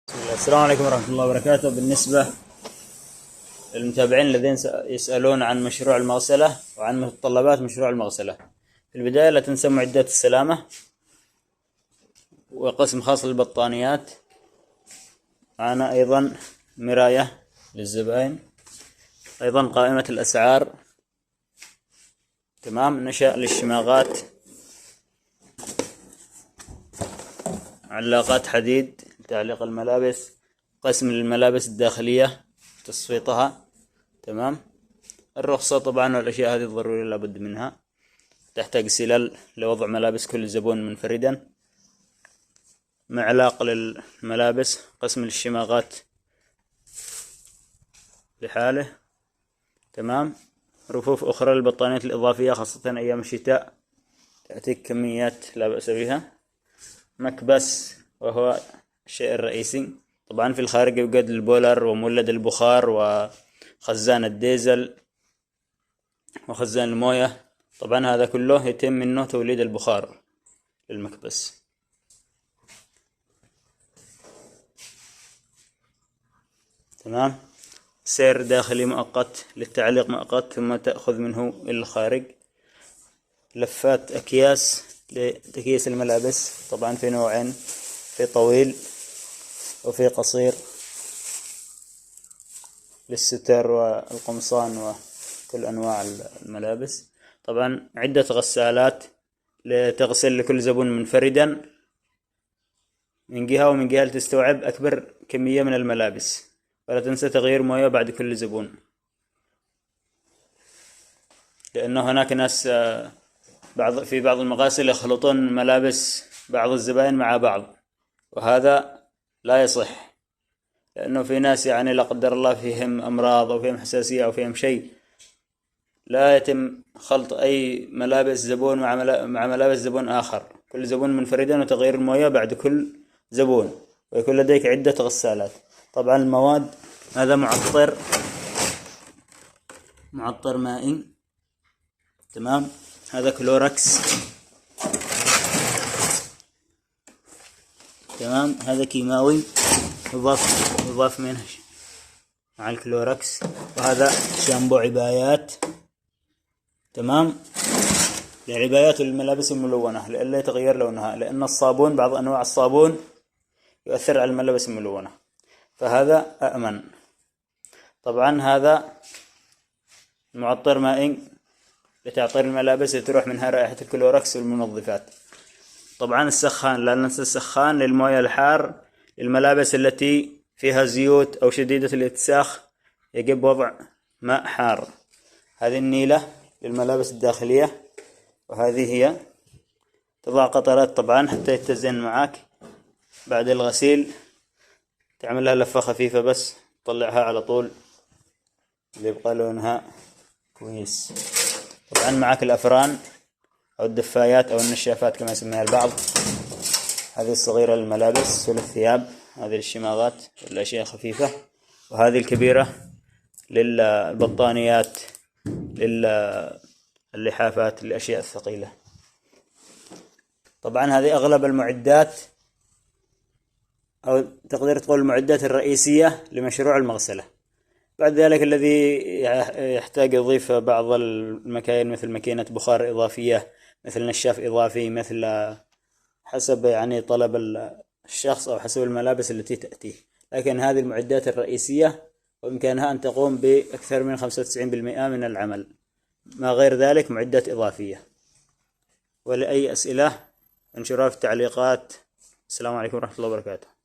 السلام عليكم ورحمة الله وبركاته. بالنسبة للمتابعين الذين يسألون عن مشروع المغسلة وعن متطلبات مشروع المغسلة، في البداية لا تنسى معدات السلامة وقسم خاص للبطانيات. معنا أيضا مراية للزبائن، أيضا قائمة الأسعار، تمام، نشأ للشماغات، علاقات حديد لتعليق الملابس، قسم للملابس الداخلية تصفيطها، تمام. الرخصة طبعا والأشياء هذه الضرورية لابد منها. تحتاج سلال لوضع ملابس كل زبون منفردا، معلاق للملابس، قسم للشماغات لحاله، تمام. رفوف أخرى للبطانيات الإضافية خاصة أيام الشتاء تأتيك كميات لا بأس بها. مكبس وهو الشيء الرئيسي. طبعا في الخارج يوجد البولر ومولد البخار وخزان الديزل وخزان الموية. طبعا هذا كله يتم منه توليد البخار للمكبس. تمام. سير داخلي مؤقت للتعليق مؤقت، ثم تأخذ منه إلى الخارج. لفات أكياس لتكييس الملابس، طبعا في نوعين، في طويل وفي قصير، للستر والقمصان وكل أنواع الملابس. طبعا عدة غسالات لتغسل لكل زبون منفردا من جهة، ومن جهة لتستوعب أكبر كمية من الملابس. ولا تنسى تغيير موية بعد كل زبون، لأنه هناك ناس في بعض المغاسل يخلطون ملابس بعض الزبائن مع بعض، وهذا لا يصح، لأنه في ناس يعني لا قدر الله فيهم أمراض أو فيهم حساسية أو فيهم شيء. لا يتم خلط أي ملابس زبون مع ملابس زبون آخر، كل زبون منفردا، وتغيير الموية بعد كل زبون، ويكون لديك عدة غسالات. طبعا المواد، هذا معطر مائي، تمام. هذا كلوركس، تمام. هذا كيماوي يضاف منه مع الكلوركس. وهذا شامبو عبايات، تمام، للعبايات والملابس الملونة لئلا يتغير لونها، لأن الصابون بعض أنواع الصابون يؤثر على الملابس الملونة، فهذا أأمن. طبعا هذا معطر مائي لتعطير الملابس تروح منها رائحة الكلوركس والمنظفات. طبعا السخان، لا ننسى السخان للموية الحار للملابس التي فيها زيوت أو شديدة الاتساخ، يجب وضع ماء حار. هذه النيلة للملابس الداخلية، وهذه هي تضع قطرات طبعا حتى يتزن معك. بعد الغسيل تعمل لها لفة خفيفة بس، تطلعها على طول ليبقى لونها كويس. طبعا معك الأفران أو الدفايات أو النشافات كما يسميها البعض، هذه الصغيرة للملابس وللثياب، هذه للشماغات والأشياء خفيفة، وهذه الكبيرة للبطانيات، للحافات، للأشياء الثقيلة. طبعا هذه أغلب المعدات، أو تقدر تقول المعدات الرئيسية لمشروع المغسلة. بعد ذلك الذي يحتاج يضيف بعض المكاين مثل ماكينة بخار إضافية، مثل نشاف إضافي، مثل حسب يعني طلب الشخص أو حسب الملابس التي تأتيه. لكن هذه المعدات الرئيسية وإمكانها أن تقوم بأكثر من 95% من العمل، ما غير ذلك معدات إضافية. ولأي أسئلة انشروها في التعليقات. السلام عليكم ورحمة الله وبركاته.